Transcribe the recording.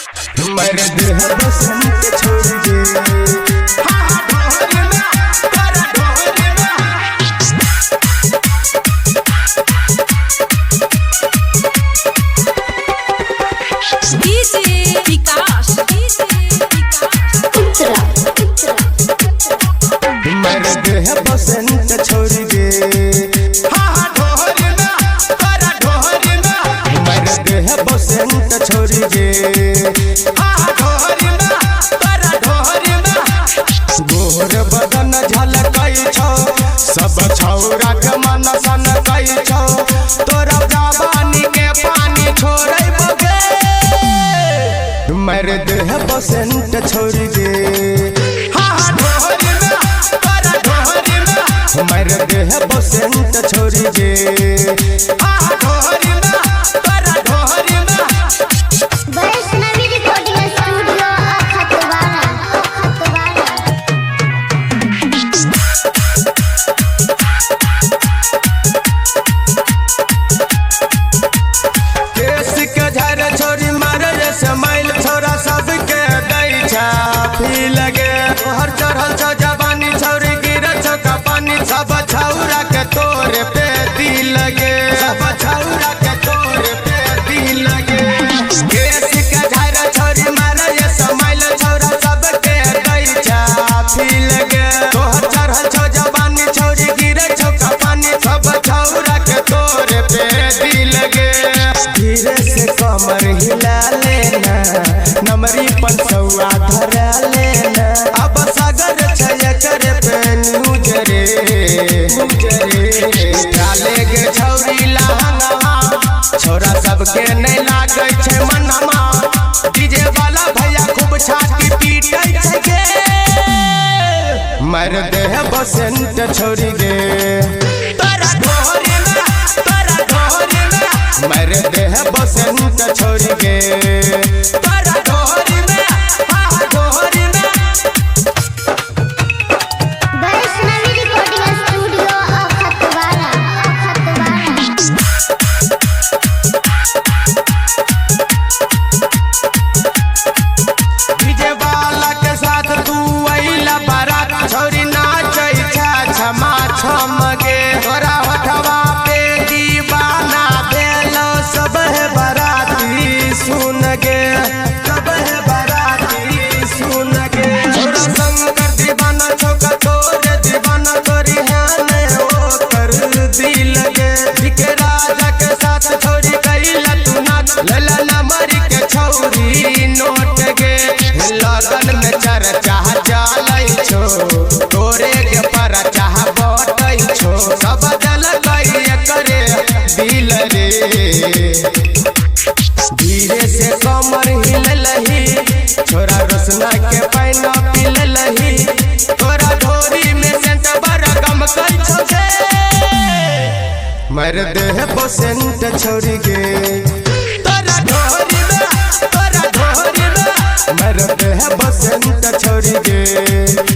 मर दे बसंत छोड़ दे बसंत छोड़ दे बसंत छोड़ दे गोर बदन झलकई छौ सब छौरा के मन सनकई छौ तोरा जवानी के पानी छोड़ै बगे मर दे बसंत छोड़ दे मर दे बसंत छोड़ दे केस के झर छोरी मारे समाइल छोरा सबके दै छापी लगे तोहर चढ़ल छौ जवानी छौरी गिरल छौ का पानी सब छौरा के तोरे पे दी लगे सब छौरा के तोरे पे दी लगे केस के झर छोरी मारे समाइल छोरा सबके दै छापी लगे तोहर चढ़ल छौ जवानी छौरी गिरल छौ का पानी सब छौरा के तोरे पे दी लगे धीरे से कमर हिला लेना नमरी पंचौआ धरा लेना अब सागर छय करे पे न्यूज रे डाले गे छौरी लहंगा छोरा सबके नहीं लागे छै मनवा डीजे वाला भैया खूब छाती पीटै छै गे मर दे बसंत छोड़ गे मर दे बसंत छोड़ गे डीजे वाला के साथ तू अइला बारात छोरी नाचै छा छमा छम गे तोरा होठवा पे दीवाना भेलो सब है बाराती सुन गे सब है बाराती सुन गे छोरा शंकर दीवाना छोका तोरे दीवाना तोरी है ओ कर दिल गे दिखे राजा के साथ छोरी कैला तू नाच लला नमरी के छौरी नोट गे लगन में चर्चा चलै छो तोरे के परचा बटै छो सब जलकै करे दिल रे धीरे से कमर हिललही छोरा रोशना के पैना पिललही तोरा ढोरी में सेंट बड़ा गम कै छो गे मर दे बसंत छोड़ गे मर दे बसंत छोड़ गे।